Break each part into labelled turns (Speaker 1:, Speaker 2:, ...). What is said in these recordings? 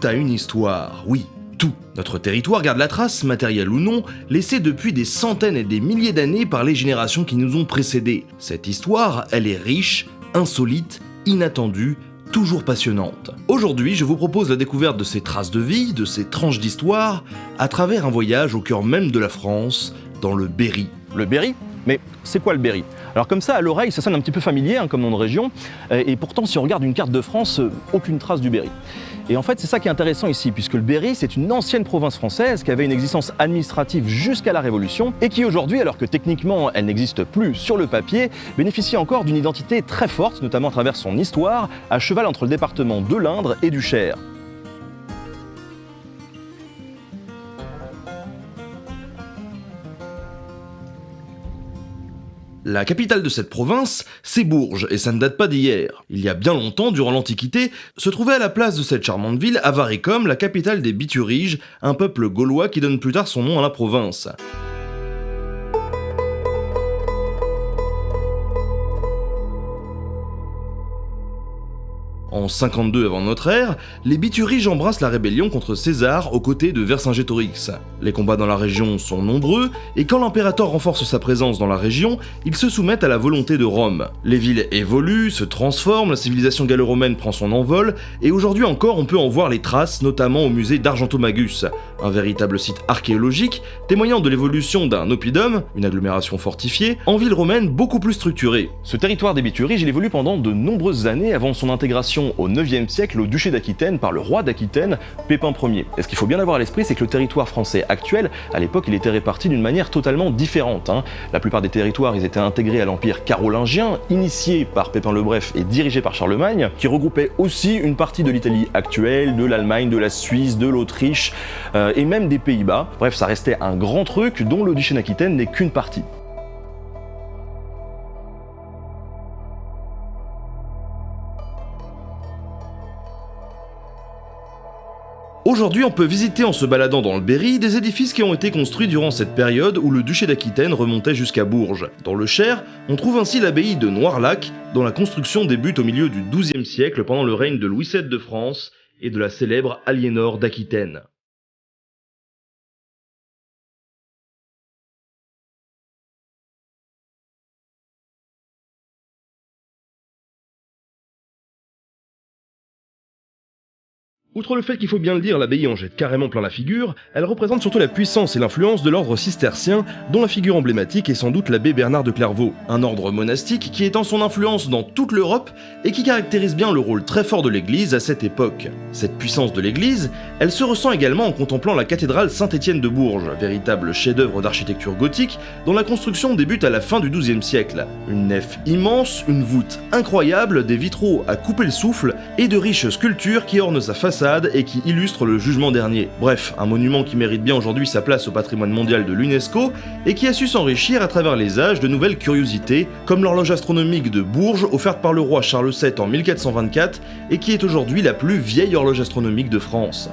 Speaker 1: a une histoire, oui, tout. Notre territoire garde la trace, matérielle ou non, laissée depuis des centaines et des milliers d'années par les générations qui nous ont précédés. Cette histoire, elle est riche, insolite, inattendue, toujours passionnante. Aujourd'hui, je vous propose la découverte de ces traces de vie, de ces tranches d'histoire, à travers un voyage au cœur même de la France, dans le Berry.
Speaker 2: Le Berry ? Mais c'est quoi le Berry ? Alors comme ça, à l'oreille, ça sonne un petit peu familier, comme nom de région, et pourtant, si on regarde une carte de France, aucune trace du Berry. Et en fait, c'est ça qui est intéressant ici, puisque le Berry, c'est une ancienne province française qui avait une existence administrative jusqu'à la Révolution, et qui aujourd'hui, alors que techniquement elle n'existe plus sur le papier, bénéficie encore d'une identité très forte, notamment à travers son histoire, à cheval entre le département de l'Indre et du Cher.
Speaker 1: La capitale de cette province, c'est Bourges, et ça ne date pas d'hier. Il y a bien longtemps, durant l'Antiquité, se trouvait à la place de cette charmante ville Avaricum, la capitale des Bituriges, un peuple gaulois qui donne plus tard son nom à la province. En 52 avant notre ère, les Bituriges embrassent la rébellion contre César aux côtés de Vercingétorix. Les combats dans la région sont nombreux, et quand l'impérateur renforce sa présence dans la région, ils se soumettent à la volonté de Rome. Les villes évoluent, se transforment, la civilisation gallo-romaine prend son envol, et aujourd'hui encore on peut en voir les traces, notamment au musée d'Argentomagus, un véritable site archéologique témoignant de l'évolution d'un oppidum, une agglomération fortifiée, en ville romaine beaucoup plus structurée.
Speaker 2: Ce territoire des Bituriges, il évolue pendant de nombreuses années avant son intégration au IXe siècle au duché d'Aquitaine par le roi d'Aquitaine, Pépin Ier. Et ce qu'il faut bien avoir à l'esprit, c'est que le territoire français actuel, à l'époque, il était réparti d'une manière totalement différente. La plupart des territoires, ils étaient intégrés à l'empire carolingien, initié par Pépin le Bref et dirigé par Charlemagne, qui regroupait aussi une partie de l'Italie actuelle, de l'Allemagne, de la Suisse, de l'Autriche et même des Pays-Bas. Bref, ça restait un grand truc dont le duché d'Aquitaine n'est qu'une partie.
Speaker 1: Aujourd'hui, on peut visiter en se baladant dans le Berry des édifices qui ont été construits durant cette période où le duché d'Aquitaine remontait jusqu'à Bourges. Dans le Cher, on trouve ainsi l'abbaye de Noirlac, dont la construction débute au milieu du XIIe siècle pendant le règne de Louis VII de France et de la célèbre Aliénor d'Aquitaine. Outre le fait qu'il faut bien le dire, l'abbaye en jette carrément plein la figure, elle représente surtout la puissance et l'influence de l'ordre cistercien, dont la figure emblématique est sans doute l'abbé Bernard de Clairvaux, un ordre monastique qui étend son influence dans toute l'Europe et qui caractérise bien le rôle très fort de l'Église à cette époque. Cette puissance de l'Église, elle se ressent également en contemplant la cathédrale Saint-Étienne de Bourges, véritable chef-d'œuvre d'architecture gothique dont la construction débute à la fin du XIIe siècle. Une nef immense, une voûte incroyable, des vitraux à couper le souffle et de riches sculptures qui ornent sa façade et qui illustre le jugement dernier. Bref, un monument qui mérite bien aujourd'hui sa place au patrimoine mondial de l'UNESCO et qui a su s'enrichir à travers les âges de nouvelles curiosités, comme l'horloge astronomique de Bourges offerte par le roi Charles VII en 1424 et qui est aujourd'hui la plus vieille horloge astronomique de France.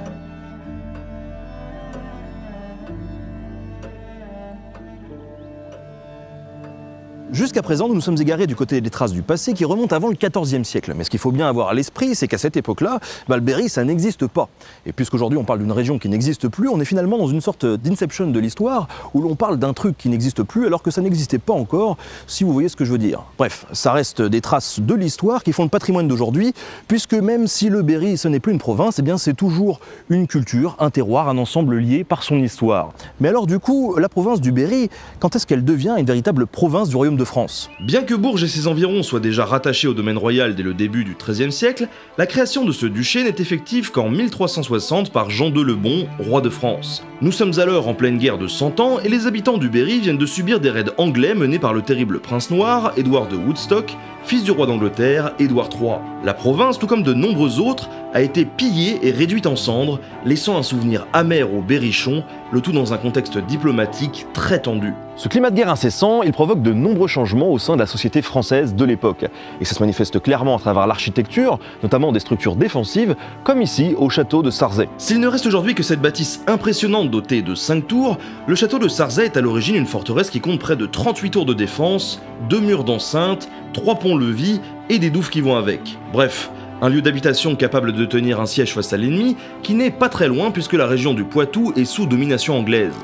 Speaker 2: Jusqu'à présent, nous nous sommes égarés du côté des traces du passé qui remontent avant le XIVe siècle. Mais ce qu'il faut bien avoir à l'esprit, c'est qu'à cette époque-là, le Berry, ça n'existe pas. Et puisqu'aujourd'hui on parle d'une région qui n'existe plus, on est finalement dans une sorte d'inception de l'histoire où l'on parle d'un truc qui n'existe plus alors que ça n'existait pas encore, si vous voyez ce que je veux dire. Bref, ça reste des traces de l'histoire qui font le patrimoine d'aujourd'hui, puisque même si le Berry, ce n'est plus une province, eh bien c'est toujours une culture, un terroir, un ensemble lié par son histoire. Mais alors du coup, la province du Berry, quand est-ce qu'elle devient une véritable province du royaume de France ?
Speaker 1: Bien que Bourges et ses environs soient déjà rattachés au domaine royal dès le début du XIIIe siècle, la création de ce duché n'est effective qu'en 1360 par Jean II le Bon, roi de France. Nous sommes alors en pleine guerre de 100 ans et les habitants du Berry viennent de subir des raids anglais menés par le terrible prince noir, Édouard de Woodstock, fils du roi d'Angleterre, Édouard III. La province, tout comme de nombreux autres, a été pillée et réduite en cendres, laissant un souvenir amer aux Berrichons, le tout dans un contexte diplomatique très tendu.
Speaker 2: Ce climat de guerre incessant, il provoque de nombreux changements au sein de la société française de l'époque. Et ça se manifeste clairement à travers l'architecture, notamment des structures défensives, comme ici au château de Sarzay.
Speaker 1: S'il ne reste aujourd'hui que cette bâtisse impressionnante dotée de 5 tours, le château de Sarzay est à l'origine une forteresse qui compte près de 38 tours de défense, 2 murs d'enceinte, 3 ponts-levis et des douves qui vont avec. Bref, Un lieu d'habitation capable de tenir un siège face à l'ennemi, qui n'est pas très loin puisque la région du Poitou est sous domination anglaise.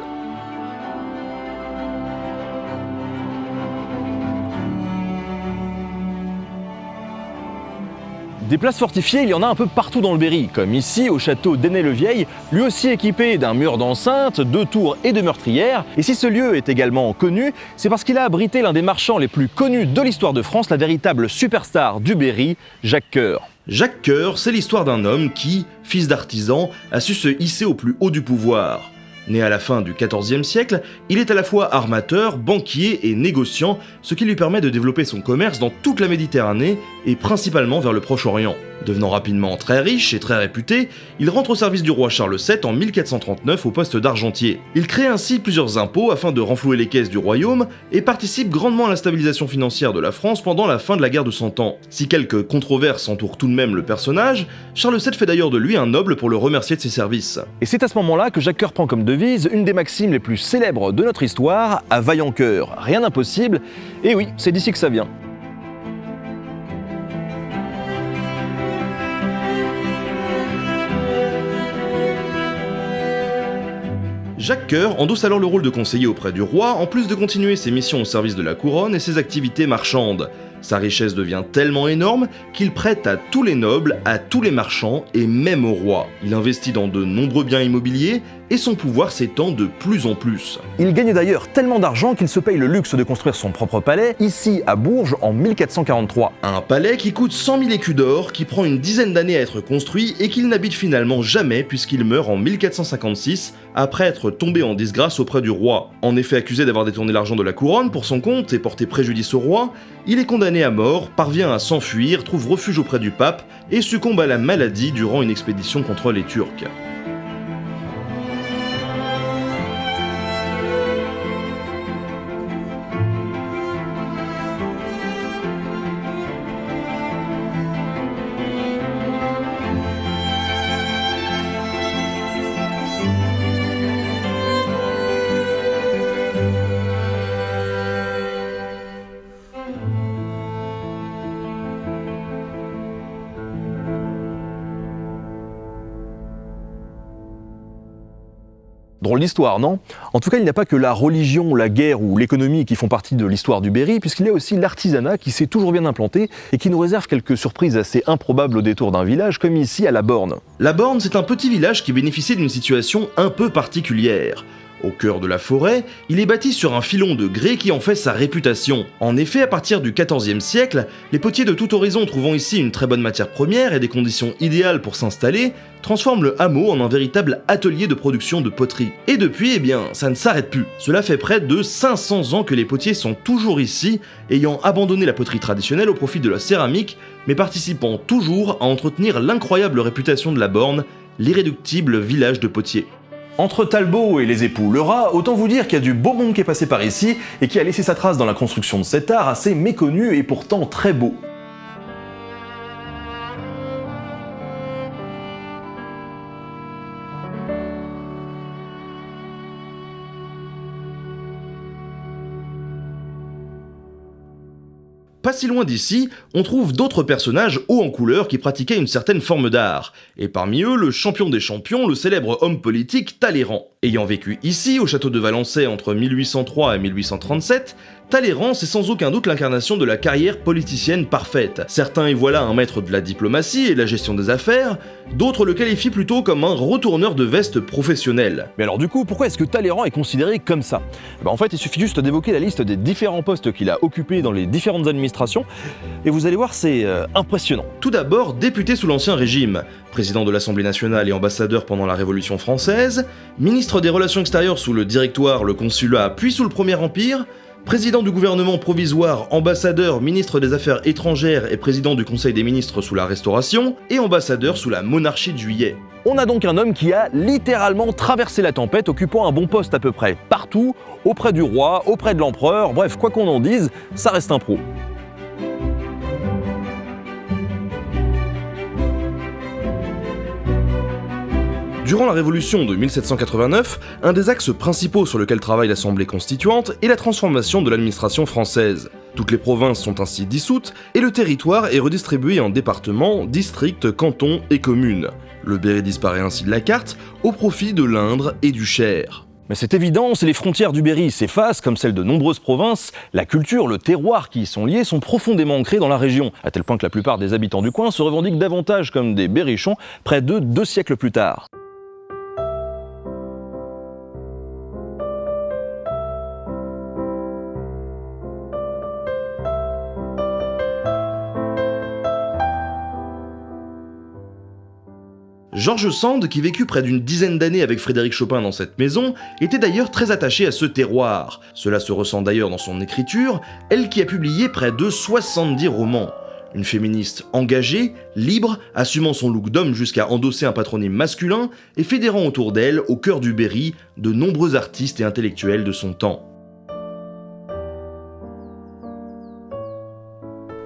Speaker 2: Des places fortifiées, il y en a un peu partout dans le Berry, comme ici au château d'Ainay-le-Vieil, lui aussi équipé d'un mur d'enceinte, 2 tours et de meurtrières. Et si ce lieu est également connu, c'est parce qu'il a abrité l'un des marchands les plus connus de l'histoire de France, la véritable superstar du Berry, Jacques Coeur.
Speaker 1: Jacques Coeur, c'est l'histoire d'un homme qui, fils d'artisan, a su se hisser au plus haut du pouvoir. Né à la fin du XIVe siècle, il est à la fois armateur, banquier et négociant, ce qui lui permet de développer son commerce dans toute la Méditerranée et principalement vers le Proche-Orient. Devenant rapidement très riche et très réputé, il rentre au service du roi Charles VII en 1439 au poste d'argentier. Il crée ainsi plusieurs impôts afin de renflouer les caisses du royaume et participe grandement à la stabilisation financière de la France pendant la fin de la guerre de Cent Ans. Si quelques controverses entourent tout de même le personnage, Charles VII fait d'ailleurs de lui un noble pour le remercier de ses services.
Speaker 2: Et c'est à ce moment-là que Jacques Coeur prend comme devise une des maximes les plus célèbres de notre histoire, à vaillant cœur, rien d'impossible, et oui, c'est d'ici que ça vient.
Speaker 1: Jacques Coeur endosse alors le rôle de conseiller auprès du roi, en plus de continuer ses missions au service de la couronne et ses activités marchandes. Sa richesse devient tellement énorme qu'il prête à tous les nobles, à tous les marchands et même au roi. Il investit dans de nombreux biens immobiliers et son pouvoir s'étend de plus en plus.
Speaker 2: Il gagne d'ailleurs tellement d'argent qu'il se paye le luxe de construire son propre palais, ici à Bourges en 1443.
Speaker 1: Un palais qui coûte 100 000 écus d'or, qui prend une dizaine d'années à être construit et qu'il n'habite finalement jamais puisqu'il meurt en 1456 après être tombé en disgrâce auprès du roi. En effet accusé d'avoir détourné l'argent de la couronne pour son compte et porté préjudice au roi, il est condamné à mort, parvient à s'enfuir, trouve refuge auprès du pape et succombe à la maladie durant une expédition contre les Turcs.
Speaker 2: Drôle d'histoire, non? En tout cas, il n'y a pas que la religion, la guerre ou l'économie qui font partie de l'histoire du Berry, puisqu'il y a aussi l'artisanat qui s'est toujours bien implanté et qui nous réserve quelques surprises assez improbables au détour d'un village, comme ici à La Borne.
Speaker 1: La Borne, c'est un petit village qui bénéficie d'une situation un peu particulière. Au cœur de la forêt, il est bâti sur un filon de grès qui en fait sa réputation. En effet, à partir du XIVe siècle, les potiers de tout horizon trouvant ici une très bonne matière première et des conditions idéales pour s'installer, transforment le hameau en un véritable atelier de production de poterie. Et depuis, eh bien, ça ne s'arrête plus. Cela fait près de 500 ans que les potiers sont toujours ici, ayant abandonné la poterie traditionnelle au profit de la céramique, mais participant toujours à entretenir l'incroyable réputation de la Borne, l'irréductible village de potiers.
Speaker 2: Entre Talbot et les époux Lerat, autant vous dire qu'il y a du beau monde qui est passé par ici et qui a laissé sa trace dans la construction de cet art assez méconnu et pourtant très beau.
Speaker 1: Pas si loin d'ici, on trouve d'autres personnages hauts en couleur qui pratiquaient une certaine forme d'art, et parmi eux le champion des champions, le célèbre homme politique Talleyrand. Ayant vécu ici, au château de Valençay entre 1803 et 1837, Talleyrand, c'est sans aucun doute l'incarnation de la carrière politicienne parfaite. Certains y voient là un maître de la diplomatie et de la gestion des affaires, d'autres le qualifient plutôt comme un retourneur de veste professionnel.
Speaker 2: Mais alors du coup, pourquoi est-ce que Talleyrand est considéré comme ça? En fait, il suffit juste d'évoquer la liste des différents postes qu'il a occupés dans les différentes administrations, et vous allez voir, c'est impressionnant.
Speaker 1: Tout d'abord, député sous l'Ancien Régime, président de l'Assemblée nationale et ambassadeur pendant la Révolution française, ministre des Relations extérieures sous le Directoire, le Consulat, puis sous le Premier Empire, président du gouvernement provisoire, ambassadeur, ministre des Affaires étrangères et président du Conseil des ministres sous la Restauration, et ambassadeur sous la monarchie de Juillet.
Speaker 2: On a donc un homme qui a littéralement traversé la tempête, occupant un bon poste à peu près partout, auprès du roi, auprès de l'empereur, bref, quoi qu'on en dise, ça reste un pro.
Speaker 1: Durant la Révolution de 1789, un des axes principaux sur lequel travaille l'Assemblée constituante est la transformation de l'administration française. Toutes les provinces sont ainsi dissoutes et le territoire est redistribué en départements, districts, cantons et communes. Le Berry disparaît ainsi de la carte au profit de l'Indre et du Cher.
Speaker 2: Mais c'est évident, si les frontières du Berry s'effacent, comme celles de nombreuses provinces, la culture, le terroir qui y sont liés sont profondément ancrés dans la région, à tel point que la plupart des habitants du coin se revendiquent davantage comme des berrichons près de 2 siècles plus tard.
Speaker 1: George Sand, qui vécut près d'une dizaine d'années avec Frédéric Chopin dans cette maison, était d'ailleurs très attaché à ce terroir. Cela se ressent d'ailleurs dans son écriture, elle qui a publié près de 70 romans. Une féministe engagée, libre, assumant son look d'homme jusqu'à endosser un patronyme masculin et fédérant autour d'elle, au cœur du Berry, de nombreux artistes et intellectuels de son temps.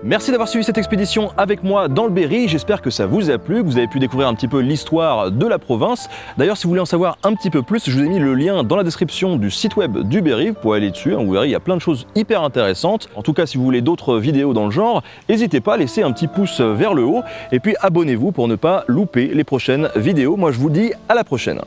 Speaker 2: Merci d'avoir suivi cette expédition avec moi dans le Berry, j'espère que ça vous a plu, que vous avez pu découvrir un petit peu l'histoire de la province. D'ailleurs, si vous voulez en savoir un petit peu plus, je vous ai mis le lien dans la description du site web du Berry, vous pouvez aller dessus, vous verrez, il y a plein de choses hyper intéressantes. En tout cas, si vous voulez d'autres vidéos dans le genre, n'hésitez pas à laisser un petit pouce vers le haut, et puis abonnez-vous pour ne pas louper les prochaines vidéos. Moi, je vous dis à la prochaine.